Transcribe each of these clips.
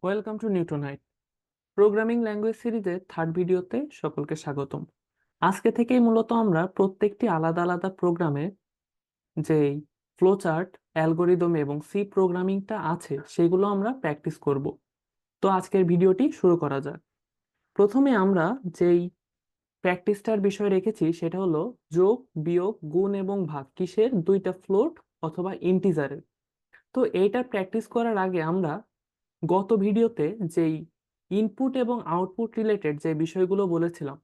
Welcome to নিউটনাইট programming language সিরিজের third ভিডিওতে সকলকে স্বাগতম। আজকে থেকেই মূলত আমরা প্রত্যেকটি আলাদা আলাদা প্রোগ্রামে যেই ফ্লোচার্ট, অ্যালগোরিদম এবং সি প্রোগ্রামিংটা আছে সেগুলো আমরা প্র্যাকটিস করব। তো আজকের ভিডিওটি শুরু করা যাক। প্রথমে আমরা যেই প্র্যাকটিসটার বিষয় রেখেছি সেটা হলো যোগ, বিয়োগ, গুণ এবং ভাগ কিসের, দুইটা ফ্লোট অথবা ইন্টিজারের। তো এইটার প্র্যাকটিস করার আগে আমরা গত ভিডিওতে যেই ইনপুট এবং আউটপুট রিলেটেড যে বিষয়গুলো বলেছিলাম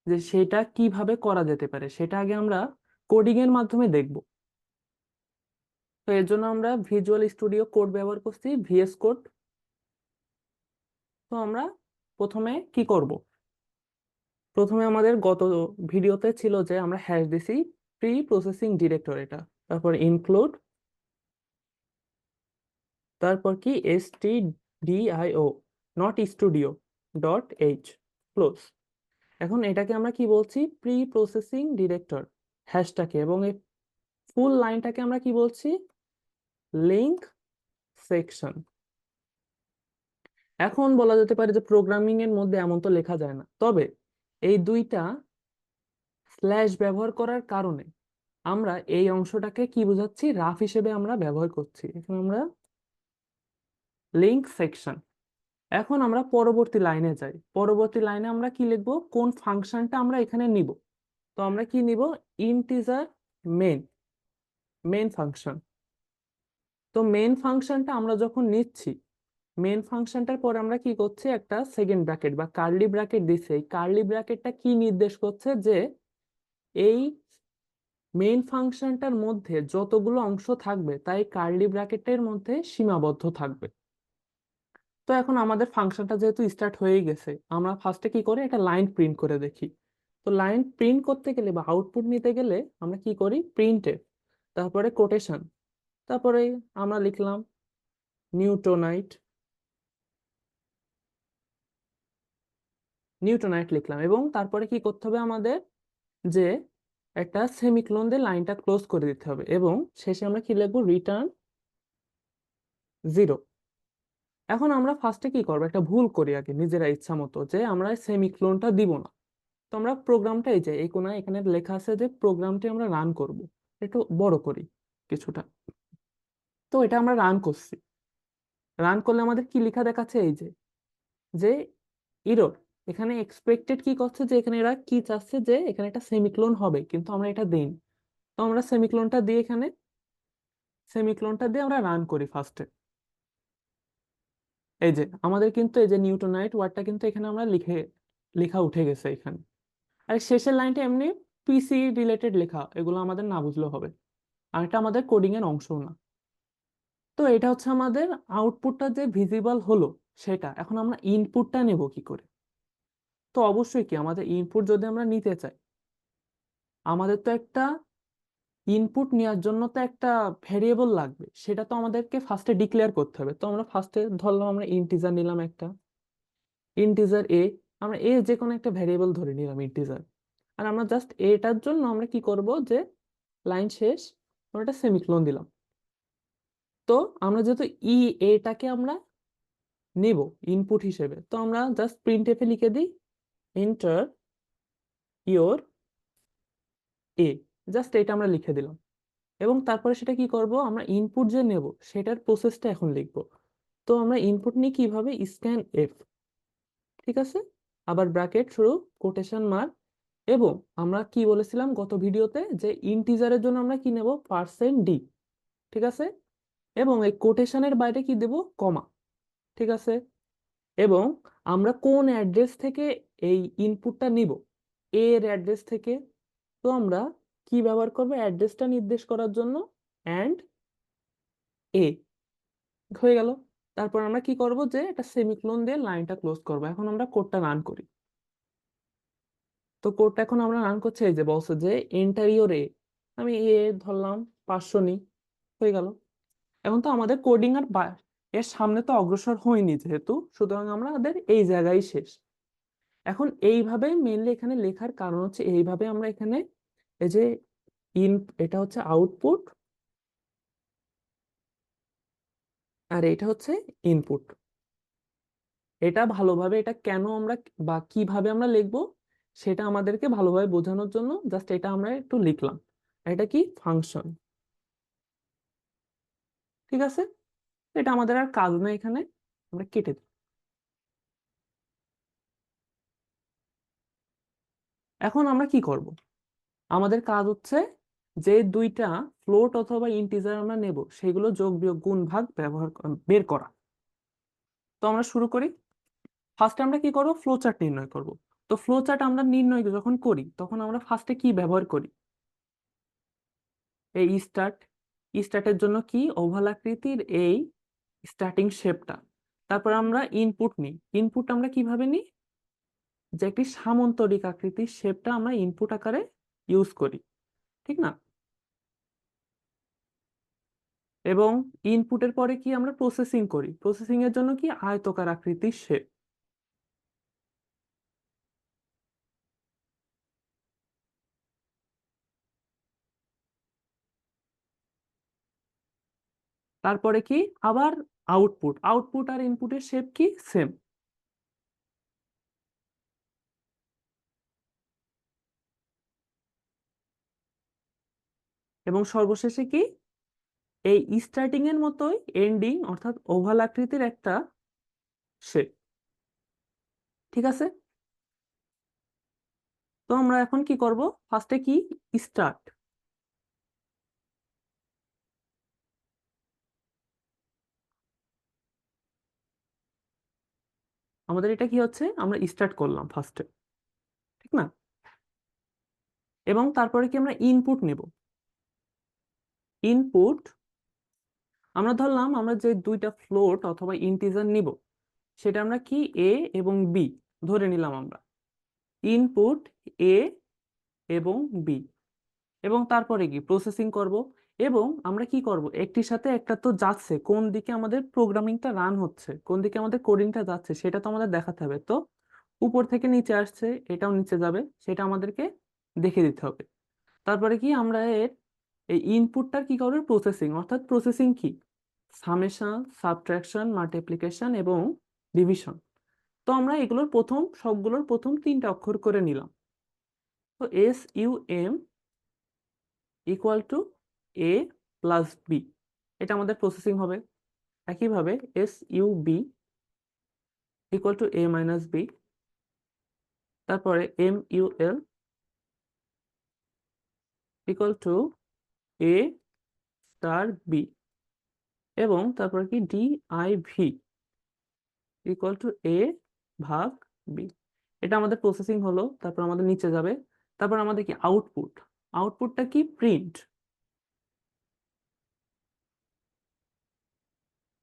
যে সেটা কিভাবে করা যেতে পারে সেটা আগে আমরা কোডিং এর মাধ্যমে দেখব। তো এর জন্য আমরা ভিজুয়াল স্টুডিও কোড ব্যবহার করছি, ভিএস কোড। তো আমরা প্রথমে কি করব, প্রথমে আমাদের গত ভিডিওতে ছিল যে আমরা হ্যাশ দিছি প্রি প্রসেসিং ডিরেক্টর, এটা তারপর ইনক্লুড, তারপর কি stdio not studio dot H close. এখন এটাকে আমরা কি বলছি, প্রি প্রসেসিং ডিরেক্টর হ্যাশটাকে, এবং এই ফুল লাইনটাকে আমরা কি বলছি, লিঙ্ক সেকশন। এখন বলা যেতে পারে যে প্রোগ্রামিং এর মধ্যে এমন তো লেখা যায় না, তবে এই দুইটা স্ল্যাশ ব্যবহার করার কারণে আমরা এই অংশটাকে কি বোঝাচ্ছি, রাফ হিসেবে আমরা ব্যবহার করছি। এখন আমরা লিঙ্ক সেকশন। এখন আমরা পরবর্তী লাইনে যাই। পরবর্তী লাইনে আমরা কি লিখবো, কোন ফাংশনটা আমরা এখানে নিব। তো আমরা কি নিব, ইন্টিজার মেন, মেন ফাংশন। তো মেন ফাংশনটা আমরা যখন নিচ্ছি, মেন ফাংশনটার পর আমরা কি করছি, একটা সেকেন্ড ব্র্যাকেট বা কার্লি ব্র্যাকেট দিচ্ছি। এই কার্লি ব্র্যাকেটটা কি নির্দেশ করছে, যে এই মেইন ফাংশনটার মধ্যে যতগুলো অংশ থাকবে তাই কার্লি ব্র্যাকেটের মধ্যে সীমাবদ্ধ থাকবে। তো এখন আমাদের ফাংশনটা যেহেতু স্টার্ট হয়ে গেছে, আমরা ফার্স্টে কি করে একটা লাইন প্রিন্ট করে দেখি। তো লাইন প্রিন্ট করতে গেলে বা আউটপুট নিতে গেলে আমরা কি করি, প্রিন্টএফ, তারপরে কোটেশন, তারপরে আমরা লিখলাম নিউটনাইট, নিউটনাইট লিখলাম, এবং তারপরে কি করতে হবে আমাদের, যে একটা সেমিকোলন দিয়ে লাইনটা ক্লোজ করে দিতে হবে, এবং শেষে আমরা কি লিখবো, রিটার্ন 0। এখন আমরা ফার্স্টে কি করবো, একটা ভুল করি আগে নিজেরা ইচ্ছা মতো, যে আমরা সেমিকোলনটা দিব না। তো আমরা প্রোগ্রামটা এই যে এই কোনায় এখানে লেখা আছে যে প্রোগ্রামটি আমরা রান করব, একটু বড় করি কিছুটা। তো এটা আমরা রান করছি, রান করলে আমাদের কি লেখা দেখাচ্ছে, এই যে যে ইরর। এখানে এক্সপেক্টেড কি করছে, যে এখানে এরা কি চাচ্ছে, যে এখানে একটা সেমিকোলন হবে, কিন্তু আমরা এটা দেইনি। তো আমরা সেমিকোলনটা দিয়ে এখানে সেমিকোলনটা দিয়ে আমরা রান করি ফার্স্টে। এই যে আমাদের কিন্তু এই যে নিউটনাইট ওয়ার্ডটা কিন্তু এখানে আমরা লেখা উঠে গেছে এখানে। আর শেষের লাইনটা এমনি পিসি রিলেটেড লেখা, এগুলো আমাদের না বুঝলেও হবে, আর এটা আমাদের কোডিং এর অংশ না। তো এটা হচ্ছে আমাদের আউটপুটটা যে ভিজিবল হলো সেটা। এখন আমরা ইনপুটটা নেব কি করে। তো অবশ্যই কি আমাদের ইনপুট যদি আমরা নিতে চাই, আমাদের তো একটা ইনপুট নেওয়ার জন্য তো একটা ভেরিয়েবল লাগবে, সেটা তো আমাদেরকে ফার্স্টে ডিক্লেয়ার করতে হবে। তো আমরা ফার্স্টে ধরলাম, আমরা ইন্টিজার নিলাম একটা, ইন্টিজার এ। আমরা এ যে কোনো একটা ভেরিয়েবল ধরে নিলাম ইন্টিজার। আর আমরা জাস্ট এটার জন্য আমরা কি করব, যে লাইন শেষ আমরা একটা সেমিকোলন দিলাম। তো আমরা যেহেতু এটাকে আমরা নেব ইনপুট হিসেবে, তো আমরা জাস্ট প্রিন্টএফ এ লিখে দিই এন্টার ইওর এ, জাস্ট এটা আমরা লিখে দিলাম। এবং তারপরে সেটা কি করব, আমরা ইনপুট যে নেব সেটার প্রসেসটা এখন লিখব। তো আমরা ইনপুট নিই কিভাবে, স্ক্যান এফ, ঠিক আছে, আবার ব্র্যাকেট শুরু, কোটেশন মার্ক। এবং আমরা কি বলেছিলাম গত ভিডিওতে, যে ইন্টিজারের জন্য আমরা কি নেব, %d, ঠিক আছে। এবং এই কোটেশনের বাইরে কি দেব, কমা, ঠিক আছে। এবং আমরা কোন অ্যাড্রেস থেকে এই ইনপুটটা নিব, এর অ্যাড্রেস থেকে। তো আমরা কি ব্যবহার করব, অ্যাড্রেসটা নির্দেশ করার জন্য অ্যান্ড এ, হয়ে গেল। তারপর আমরা কি করব, যে একটা সেমিকোলন দিয়ে লাইনটা ক্লোজ করব। এখন আমরা কোডটা রান করি। তো কোডটা এখন আমরা রান করছি, এই যে বলছে যে এন্টার ইওর এ, আমি এ ধরলাম 500 নি, হয়ে গেল। এখন তো আমাদের কোডিং আর এর সামনে তো অগ্রসর হয়নি যেহেতু, সুতরাং আমাদের এই জায়গায় শেষ। এখন এইভাবে মেইনলি এখানে লেখার কারণ হচ্ছে, এইভাবে আমরা এখানে এই যে ইন, এটা হচ্ছে আউটপুট আর এটা হচ্ছে ইনপুট। এটা ভালোভাবে, এটা কেন আমরা বা কিভাবে আমরা লিখবো সেটা আমাদেরকে ভালোভাবে বোঝানোর জন্য জাস্ট এটা আমরা একটু লিখলাম। এটা কি ফাংশন, ঠিক আছে? এটা আমাদের আর কাজ না, এখানে আমরা কেটে দিই। এখন আমরা কি করব? আমাদের কাজ হচ্ছে যে দুইটা ফ্লোট অথবা ইন্টিজার আমরা নেব সেগুলো যোগ বিয়োগ গুণ ভাগ বের করা। তো আমরা শুরু করি। ফার্স্টে আমরা কি করব? ফ্লো চার্ট নির্ণয় করব। তো ফ্লো চার্ট আমরা নির্ণয় যখন করি তখন আমরা ফার্স্টে কি ব্যবহার করি? এই স্টার্ট। স্টার্টের জন্য কি ওভাল আকৃতির এই স্টার্টিং শেপটা। তারপর আমরা ইনপুট নিই। ইনপুট আমরা কিভাবে নিই? যে একটি সামান্তরিক আকৃতির শেপটা আমরা ইনপুট আকারে ইউজ করি, ঠিক না? এবং ইনপুটের পরে কি আমরা প্রসেসিং করি? প্রসেসিং এর জন্য কি আয়তকার আকৃতির শেপ। তারপরে কি আবার আউটপুট। আউটপুট আর ইনপুটের শেপ কি সেম। এবং সর্বশেষে কি এই স্টার্টিং এর মতোই এন্ডিং অর্থাৎ ওভাল আকৃতির একটা শেপ, ঠিক আছে? তো আমরা এখন কি করব? ফার্স্টে কি স্টার্ট। আমাদের এটা কি হচ্ছে? আমরা স্টার্ট করলাম ফার্স্টে, ঠিক না? এবং তারপরে কি আমরা ইনপুট নেব। ইনপুট আমরা ধরলাম আমরা যে দুইটা ফ্লোট অথবা ইন্টিজার নিব সেটা আমরা কি এ এবং বি ধরে নিলাম আমরা। ইনপুট এ এবং বি। এবং তারপরে কি প্রসেসিং করব। এবং আমরা কি করব? একটির সাথে একটা তো যাচ্ছে, কোন দিকে আমাদের প্রোগ্রামিংটা রান হচ্ছে, কোন দিকে আমাদের কোডিংটা যাচ্ছে সেটা তো আমাদের দেখাতে হবে। তো উপর থেকে নিচে আসছে, এটাও নিচে যাবে, সেটা আমাদেরকে দেখে দিতে হবে। তারপরে কি আমরা এর এই ইনপুটটার কি করব? প্রসেসিং। অর্থাৎ প্রসেসিং কি সামেশন, সাবট্রাকশন, মাল্টিপ্লিকেশন এবং ডিভিশন। তো আমরা এগুলোর প্রথম সবগুলোর প্রথম তিনটা অক্ষর করে নিলাম। তো SUM equal to A plus B, এটা আমাদের প্রসেসিং হবে। একইভাবে SUB equal to A minus B. তারপরে MUL equal to A star B. এবং তারপরে কি DIV ইকুয়াল টু এ ভাগ বি। এটা আমাদের প্রসেসিং হলো। তারপর আমাদের নিচে যাবে। তারপর আমাদের কি আউটপুট। আউটপুটটা কি প্রিন্ট।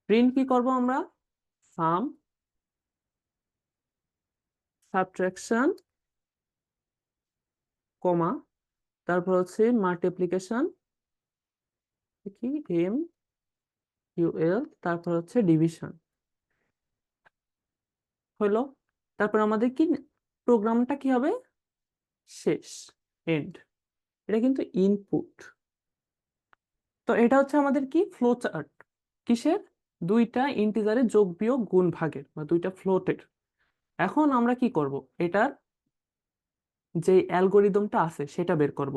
প্রিন্ট কি করব আমরা? সাম, সাবট্রাকশন, কমা, তারপর হচ্ছে মাল্টিপ্লিকেশন কি MUL, তারপর হচ্ছে ডিভিশন হলো। তারপর আমাদের কি প্রোগ্রামটা কি হবে? শেষ, এন্ড। এটা কিন্তু ইনপুট। তো এটা হচ্ছে আমাদের কি ফ্লো চার্ট। কিসের? দুইটা ইন্টিজারের যোগ বিয়োগ গুণ ভাগের বা দুইটা ফ্লোটের। এখন আমরা কি করব? এটার যে অ্যালগোরিদমটা আছে সেটা বের করব।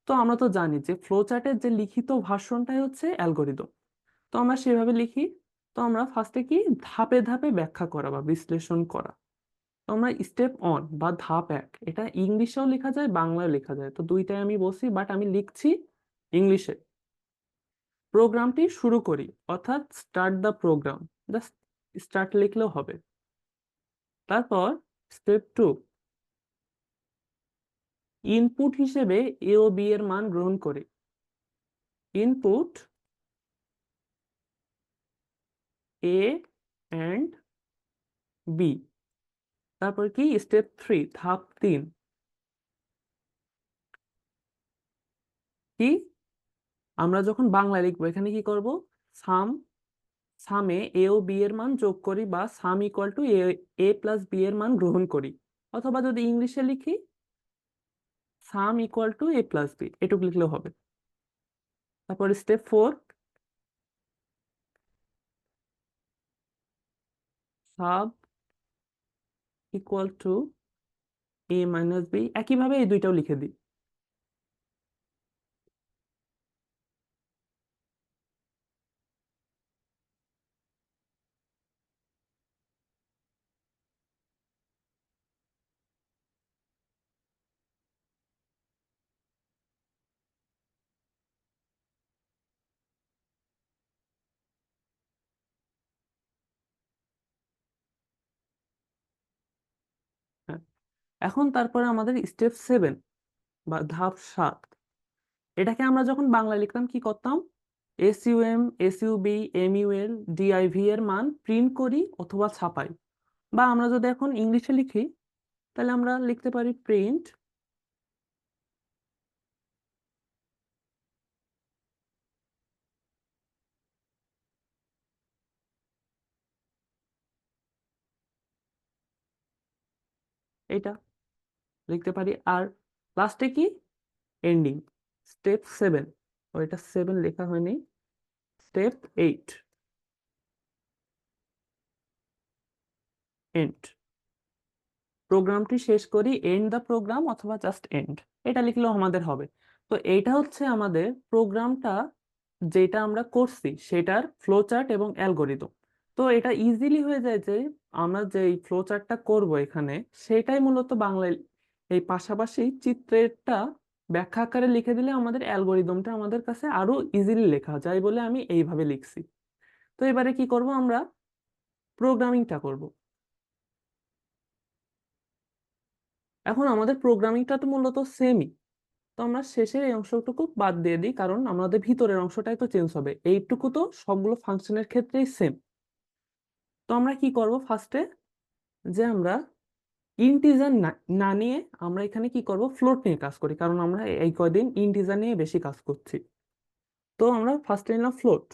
তো আমরা তো জানি যে ফ্লো চার্টের যে লিখিত ভার্সনটাই হচ্ছে অ্যালগোরিদম। তো আমরা সেভাবে লিখি। তো আমরা ফার্স্টে কি ধাপে ধাপে ব্যাখ্যা করা বা বিশ্লেষণ করা। তো আমরা স্টেপ অন বা ধাপ এক, এটা ইংলিশেও লেখা যায় বাংলায় লেখা যায়, তো দুইটাই আমি বলছি বাট আমি লিখছি ইংলিশে। প্রোগ্রামটি শুরু করি অর্থাৎ start the program, just start লিখলেও হবে। তারপর স্টেপ টু, ইনপুট হিসেবে এ ও বি এর মান গ্রহণ করে। Input A and B. তারপর কি স্টেপ থ্রি, ধাপ তিন, কি আমরা যখন বাংলা লিখবো এখানে কি করব? সাম, সামে এ ও বি এর মান যোগ করি বা sum equal to A plus B এর মান গ্রহণ করি। অথবা যদি ইংলিশে লিখি sum equal to A plus B, এটুকু লিখলেও হবে। তারপর step four, sub equal to A minus B, একইভাবে এই দুইটাও লিখে দিই। হ্যাঁ, এখন তারপরে আমাদের স্টেপ 7 বা ধাপ 7, এটাকে আমরা যখন বাংলা লিখতাম কি করতাম? এসইউএম, এসইউবি, এমইউএল, ডিআইভি এর মান প্রিন্ট করি অথবা ছাপাই। বা আমরা যদি এখন ইংলিশে লিখি তাহলে আমরা লিখতে পারি প্রিন্ট এটা লিখতে পারি। আর লাস্টে কি? এন্ডিং। স্টেপ 7, ওইটা 7 লেখা হয়নি, স্টেপ 8, এন্ড। প্রোগ্রামটি শেষ করি এন্ড দ্য প্রোগ্রাম অথবা জাস্ট এন্ড, এটা লিখলেও আমাদের হবে। তো এইটা হচ্ছে আমাদের প্রোগ্রামটা, যেটা আমরা করছি সেটার ফ্লো চার্ট এবং অ্যালগোরিদম। তো এটা ইজিলি হয়ে যায় যে আমরা যে ফ্লো চার্টটা করব এখানে, সেটাই মূলত বাংলায় এই পাশাপাশি চিত্রেরটা ব্যাখ্যা আকারে লিখে দিলে আমাদের অ্যালগোরিদমটা আমাদের কাছে আরো ইজিলি লেখা যায় বলে আমি এইভাবে লিখছি। তো এবারে কি করব? আমরা প্রোগ্রামিংটা করব। এখন আমাদের প্রোগ্রামিংটা তো মূলত সেমই। তো আমরা শেষের এই অংশটুকু বাদ দিয়ে দিই, কারণ আমাদের ভিতরের অংশটাই তো চেঞ্জ হবে, এইটুকু তো সবগুলো ফাংশনের ক্ষেত্রেই সেম। তো আমরা কি করব ফার্স্টে? যে আমরা ইন্টিজার না না নিয়ে আমরা এখানে কি করব? ফ্লোট নিয়ে কাজ করি, কারণ আমরা এই কয়দিন ইন্টিজার নিয়ে বেশি কাজ করছি। তো আমরা ফার্স্টে নিলাম ফ্লোট।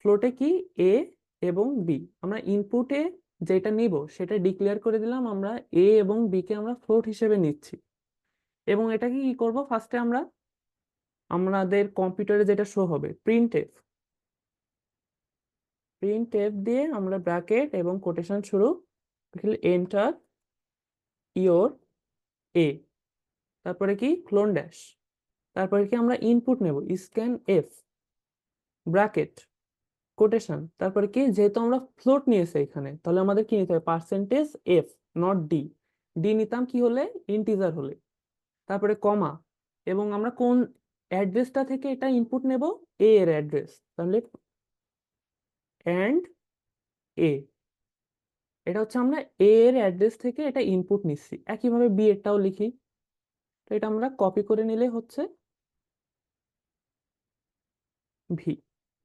ফ্লোটে কি? এ এবং বি। আমরা ইনপুটে যেটা নিব সেটা ডিক্লেয়ার করে দিলাম, আমরা এ এবং বি কে আমরা ফ্লোট হিসেবে নিচ্ছি। এবং এটাকে কি করব? ফার্স্টে আমরা আমাদের কম্পিউটারে যেটা শো হবে, প্রিন্ট এফ দিয়ে আমরা ব্র্যাকেট এবং কোটেশন শুরু, এন্টার ইওর এ, তারপরে কি? ক্লোন ড্যাশ, তারপরে কি? আমরা ইনপুট নেব স্ক্যান এফ, ব্র্যাকেট, কোটেশন, তারপরে কি? যেহেতু আমরা ফ্লোট নিয়েছি এখানে, তাহলে আমাদের কি নিতে হবে? Percentage F, not D. D নিতাম কি হলে? ইন্টিজার হলে। তারপরে কমা, এবং আমরা কোন অ্যাড্রেসটা থেকে এটা ইনপুট নেব? এ এর অ্যাড্রেস, তাহলে অ্যান্ড এ, এটা হচ্ছে আমরা এ এর অ্যাড্রেস থেকে এটা ইনপুট নিচ্ছি। একইভাবে বি এরটাও লিখি। তো এটা আমরা কপি করে নিলে হচ্ছে ভি।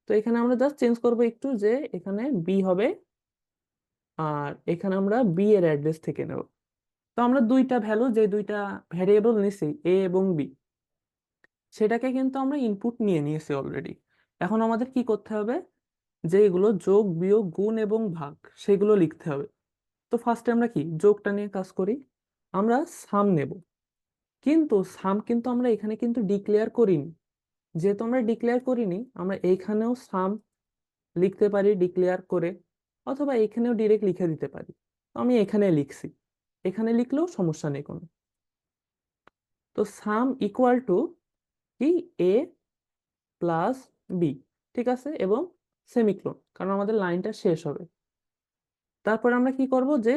তো এখানে আমরা জাস্ট চেঞ্জ করব একটু, যে এখানে বি হবে আর এখানে আমরা বি এর অ্যাড্রেস থেকে নেব। তো আমরা দুইটা ভ্যালু, যে দুইটা ভ্যারিয়েবল নিছি এ এবং বি, সেটাকে কিন্তু আমরা ইনপুট নিয়ে নিয়েছি অলরেডি। এখন আমাদের কি করতে হবে? যে এগুলো যোগ বিয়োগ গুণ এবং ভাগ সেগুলো লিখতে হবে। তো ফার্স্টে আমরা কি যোগটা নিয়ে কাজ করি, আমরা সাম নেব। কিন্তু সাম কিন্তু আমরা এখানে কিন্তু ডিক্লেয়ার করিনি। যেহেতু আমরা ডিক্লেয়ার করিনি, আমরা এইখানেও সাম লিখতে পারি ডিক্লেয়ার করে, অথবা এখানেও ডিরেক্ট লিখে দিতে পারি। তো আমি এখানে লিখছি, এখানে লিখলেও সমস্যা নেই কোনো। তো সাম ইকুয়াল টু কি? এ প্লাস বি, ঠিক আছে, এবং সেমিক্লোন, কারণ আমাদের লাইনটা শেষ হবে। তারপর আমরা কি করব? যে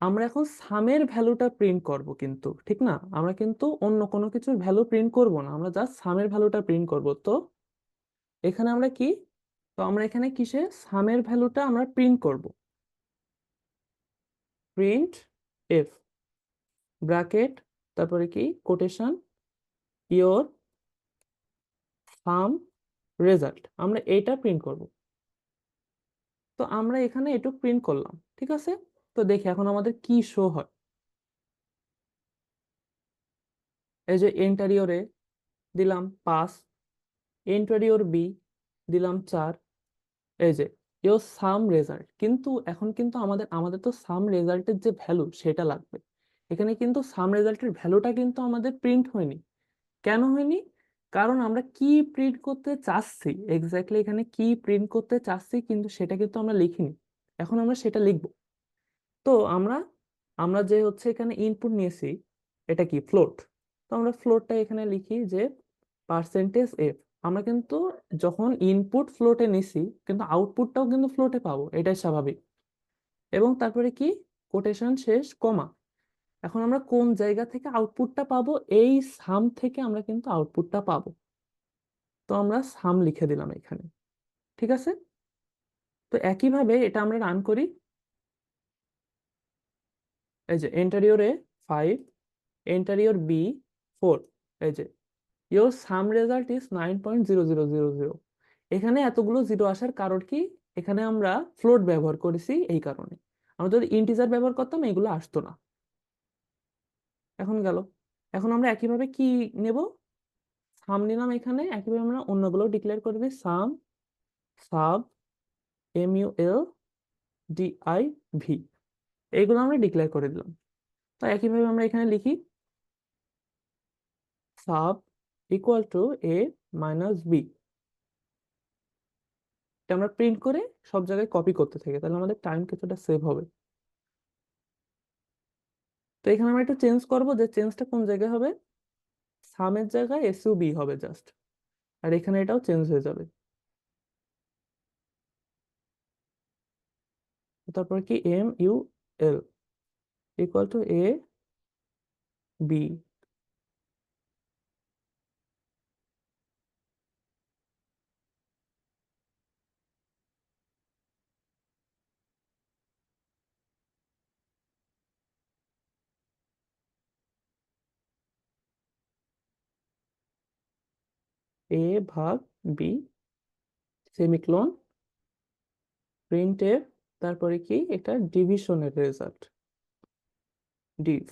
আমরা এখন সামের ভ্যালুটা প্রিন্ট করব, কিন্তু ঠিক না, আমরা কিন্তু অন্য কোনো কিছুর ভ্যালু প্রিন্ট করব না, আমরা জাস্ট সামের ভ্যালুটা প্রিন্ট করব। তো এখানে আমরা কি? তো আমরা এখানে কিসে সামের ভ্যালুটা আমরা প্রিন্ট করব? প্রিন্ট এফ, ব্র্যাকেট, তারপরে কি? কোটেশন, ইওর সাম রেজাল্ট, আমরা এইটা প্রিন্ট করব। তো আমরা এখানে এটুকু প্রিন্ট করলাম, ঠিক আছে। তো দেখি এখন আমাদের কি শো হয়। এই যে এন্টারিওর এ দিলাম 5, এন্টারিওর বি দিলাম 4, এই যে ইওর সাম রেজাল্ট। কিন্তু এখন কিন্তু আমাদের আমাদের তো সাম রেজাল্টের যে ভ্যালু সেটা লাগবে। এখানে কিন্তু সাম রেজাল্টের ভ্যালুটা কিন্তু আমাদের প্রিন্ট হয়নি। কেন হয়নি? কারণ আমরা কি প্রিন্ট করতে চাচ্ছি, এক্স্যাক্টলি এখানে কি প্রিন্ট করতে চাচ্ছি কিন্তু সেটা কিন্তু আমরা লিখিনি। এখন আমরা সেটা লিখব। তো আমরা আমরা যে হচ্ছে এখানে ইনপুট নিয়েছি, এটা কি ফ্লোট। তো আমরা ফ্লোটটা এখানে লিখি যে পার্সেন্টেজ এফ। আমরা কিন্তু যখন ইনপুট ফ্লোটে নিছি, কিন্তু আউটপুটটাও কিন্তু ফ্লোটে পাবো, এটাই স্বাভাবিক। এবং তারপরে কি, কোটেশন শেষ, কমা। এখন আমরা কোন জায়গা থেকে আউটপুটটা পাবো, এই সাম থেকে আমরা কিন্তু আউটপুটটা পাবো। তো আমরা সাম লিখে দিলাম এখানে, ঠিক আছে। তো একইভাবে এটা আমরা রান করি। এই যে enter your A 5, enter your B 4। এই যে ইউর সাম রেজাল্ট ইজ 9.0000। এখানে এতগুলো জিরো আসার কারণ কি, এখানে আমরা ফ্লোট ব্যবহার করেছি এই কারণে। আমরা যদি ইন্টিজার ব্যবহার করতাম এগুলো আসতো না। এখন গেল। এখন আমরা একইভাবে কি নেব, সাম নিলাম এখানে, একইভাবে আমরা অন্যগুলো ডিক্লেয়ার করে দিই, সাম, সাব, MUL, DIV, এইগুলো আমরা ডিক্লেয়ার করে দিলাম। তো একইভাবে আমরা এখানে লিখি sub equal two A minus B। এটা আমরা প্রিন্ট করে সব জায়গায় কপি করতে থাকি, তাহলে আমাদের টাইম কিছুটা সেভ হবে। তো এখানে আমরা একটু চেঞ্জ করব, যে চেঞ্জটা কোন জায়গায় হবে, সামের জায়গায় SUB হবে জাস্ট, আর এখানে এটাও চেঞ্জ হয়ে যাবে। তারপর কি MUL equal two AB। A ভাগ B, সেমিক্লোন, প্রিন্ট এফ। তারপরে কি, এটা ডিভিশনের রেজাল্ট, ডিভ।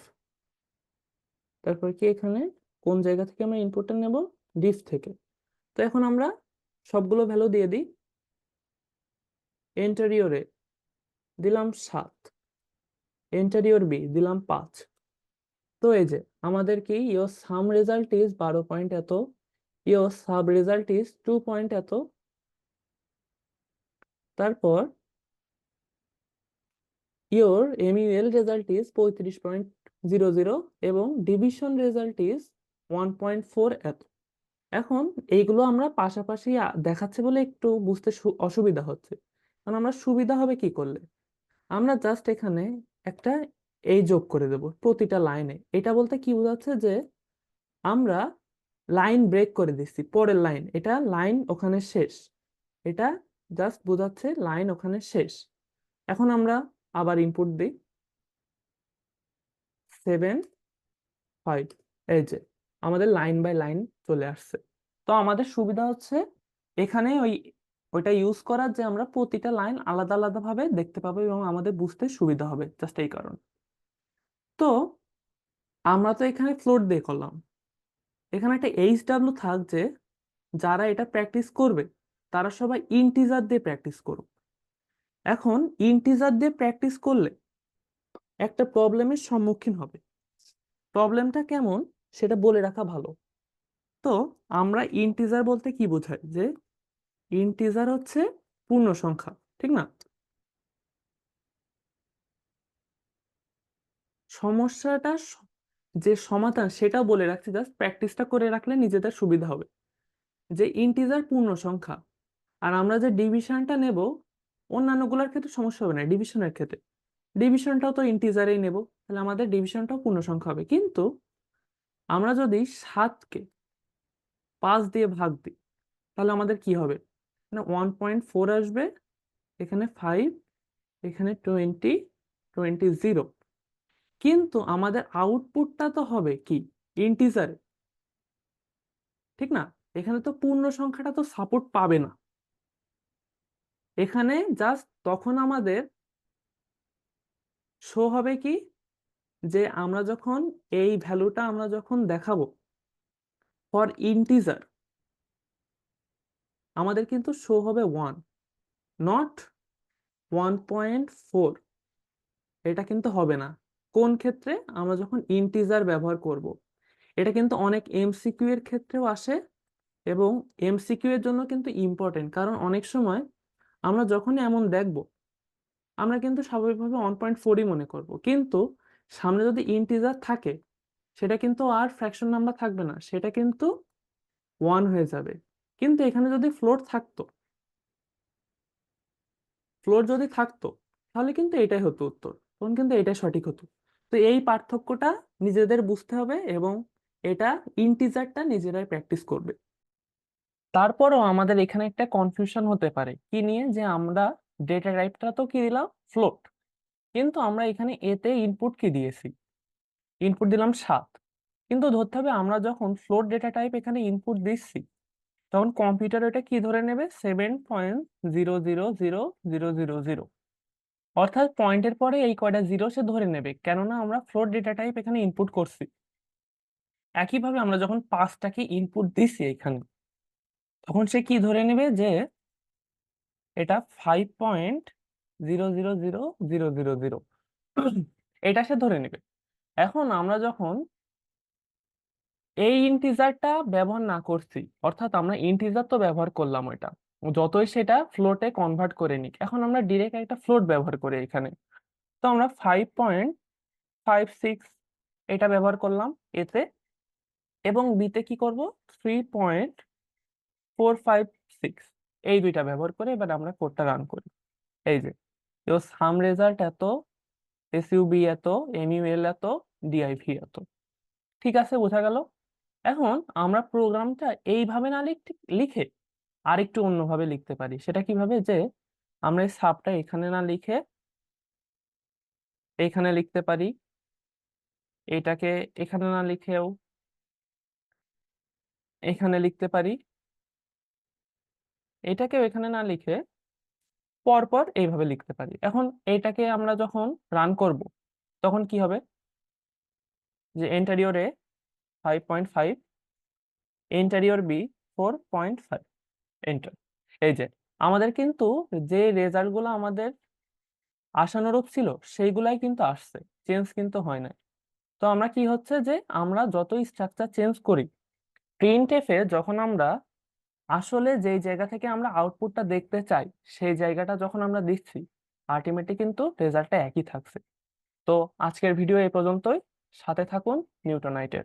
তারপর কি, এখানে কোন জায়গা থেকে আমরা ইনপুটটা নেব, ডিভ থেকে। তো এখন আমরা সবগুলো ভ্যালু দিয়ে দিই। এন্টারিয়রে দিলাম 7, এন্টারিয়র বি দিলাম 5। তো এই যে আমাদের কি, your sum result is 12 point এত, your sub result is 2 point এত। তারপর ইয়োর MUL রেজাল্ট ইজ 35.00, এবং ডিভিশন রেজাল্ট ইজ 1.4 এত। এখন এইগুলো আমরা পাশাপাশি দেখাচ্ছে বলে একটু বুঝতে অসুবিধা হচ্ছে। কারণ আমরা সুবিধা হবে কি করলে, আমরা জাস্ট এখানে একটা এই যোগ করে দেব প্রতিটা লাইনে। এটা বলতে কি বোঝাচ্ছে, যে আমরা লাইন ব্রেক করে দিচ্ছি, পরের লাইন, এটা লাইন ওখানে শেষ, এটা জাস্ট বোঝাচ্ছে লাইন ওখানে শেষ। এখন আমরা আবার ইনপুট দিই 7, 5। এই যে আমাদের লাইন বাই লাইন চলে আসছে। তো আমাদের সুবিধা হচ্ছে এখানে ওইটা ইউজ করার, যে আমরা প্রতিটা লাইন আলাদা আলাদা ভাবে দেখতে পাবো এবং আমাদের বুঝতে সুবিধা হবে, জাস্ট এই কারণ। তো আমরা তো এখানে ফ্লোট দিয়ে করলাম, এখানে একটা HW থাক, যে যারা এটা প্র্যাকটিস করবে তারা সবাই ইন্টিজার দিয়ে প্র্যাকটিস করুক। এখন ইন্টিজার দিয়ে প্র্যাকটিস করলে একটা প্রবলেমের সম্মুখীন হবে। প্রবলেমটা কেমন সেটা বলে রাখা ভালো। তো আমরা ইন্টিজার বলতে কি বোঝাই, যে ইন্টিজার হচ্ছে পূর্ণ সংখ্যা, ঠিক না। সমস্যাটা যে সমাধান সেটাও বলে রাখছি, জাস্ট প্র্যাকটিসটা করে রাখলে নিজেদের সুবিধা হবে। যে ইন্টিজার পূর্ণ সংখ্যা, আর আমরা যে ডিভিশনটা নেব, অন্যান্যগুলোর ক্ষেত্রে সমস্যা হবে না, ডিভিশনের ক্ষেত্রে ডিভিশনটাও তো ইন্টিজারেই নেব, তাহলে আমাদের ডিভিশনটাও পূর্ণ সংখ্যা হবে। কিন্তু আমরা যদি 7কে 5 দিয়ে ভাগ দিই, তাহলে আমাদের কি হবে, 1.4 আসবে, এখানে 5, এখানে 20, 20, 0। কিন্তু আমাদের আউটপুটটা তো হবে কি, ইন্টিজারে, ঠিক না। এখানে তো পূর্ণ সংখ্যাটা তো সাপোর্ট পাবে না। এখানে জাস্ট তখন আমাদের শো হবে কি, যে আমরা যখন এই ভ্যালুটা আমরা যখন দেখাবো ফর ইন্টিজার, আমাদের কিন্তু শো হবে 1, নট 1.4। এটা কিন্তু হবে না। কোন ক্ষেত্রে, আমরা যখন ইন্টিজার ব্যবহার করব। এটা কিন্তু অনেক MCQ এর ক্ষেত্রেও আসে, এবং MCQ এর জন্য কিন্তু ইম্পর্টেন্ট, কারণ অনেক সময় আমরা যখনই এমন দেখব আমরা কিন্তু স্বাভাবিকভাবে 1.4ই মনে করব, কিন্তু সামনে যদি ইন্টিজার থাকে সেটা কিন্তু আর ফ্র্যাকশন নাম্বার থাকবে না, সেটা কিন্তু 1 হয়ে যাবে। কিন্তু এখানে যদি ফ্লোট যদি থাকতো তাহলে কিন্তু এটাই হতো উত্তর, তখন কিন্তু এটাই সঠিক হতো। তো এই পার্থক্যটা নিজেদের বুঝতে হবে, এবং এটা ইন্টিজারটা নিজেরাই প্র্যাকটিস করবে। তারপরও আমাদের এখানে একটা কনফিউশন হতে পারে কি নিয়ে, যে আমরা ডেটা টাইপটা তো কি দিলাম, ফ্লোট, কিন্তু আমরা এখানে এতে ইনপুট কি দিয়েছি, ইনপুট দিলাম 7। কিন্তু ধরতে হবে আমরা যখন ফ্লোট ডেটা টাইপ এখানে ইনপুট দিচ্ছি, তখন কম্পিউটার এটা কি ধরে নেবে, 7.0000000, অর্থাৎ পয়েন্টের পরে এই কয়টা জিরো সে ধরে নেবে, কেননা আমরা ফ্লোট ডেটা টাইপ এখানে ইনপুট করছি। একইভাবে আমরা যখন 5টাকে ইনপুট দিছি এখানে, তখন সে কি ধরে নেবে, যে এটা 5.0000000, এটা সে ধরে নেবে। এখন আমরা যখন এই ইন্টিজারটা ব্যবহার না করছি, অর্থাৎ আমরা ইন্টিজার তো ব্যবহার করলাম ওইটা, যতই সেটা ফ্লোটে কনভার্ট করে নিক, এখন আমরা ডিরেক্ট একটা ফ্লোট ব্যবহার করি এখানে। তো আমরা 5.56 এটা ব্যবহার করলাম এতে, এবং বিতে কি করব, 3.456, এই দুইটা ব্যবহার করে এবার আমরা কোডটা রান করি। এই যে সাম রেজাল্ট এত, এসইউবি এত, এমইউএল এত, ডিআইভি এত। ঠিক আছে, বোঝা গেল। এখন আমরা প্রোগ্রামটা এইভাবে না লিখে আরেকটু অন্যভাবে লিখতে পারি। সেটা কিভাবে, যে আমরা এই সাবটা এখানে না লিখে এখানে লিখতে পারি, এটাকে এখানে না লিখেও এখানে লিখতে পারি, এটাকেও এখানে না লিখে পরপর এইভাবে লিখতে পারি। এখন এটাকে আমরা যখন রান করব, তখন কি হবে, যে enter your A 5.5, enter your B 4.5, enter. এই যে আমাদের কিন্তু যে রেজাল্ট গুলো আমাদের আশানুরূপ ছিল সেইগুলাই কিন্তু আসছে, চেঞ্জ কিন্তু হয় নাই। তো আমরা কি হচ্ছে, যে আমরা যতই স্ট্রাকচার চেঞ্জ করি, প্রিন্টএফ এ যখন আমরা আসলে যেই জায়গা থেকে আমরা আউটপুটটা দেখতে চাই সেই জায়গাটা যখন আমরা দিচ্ছি, আলটিমেটলি কিন্তু রেজাল্টটা একই থাকছে। তো আজকের ভিডিও এই পর্যন্তই, সাথে থাকুন নিউটনাইটের।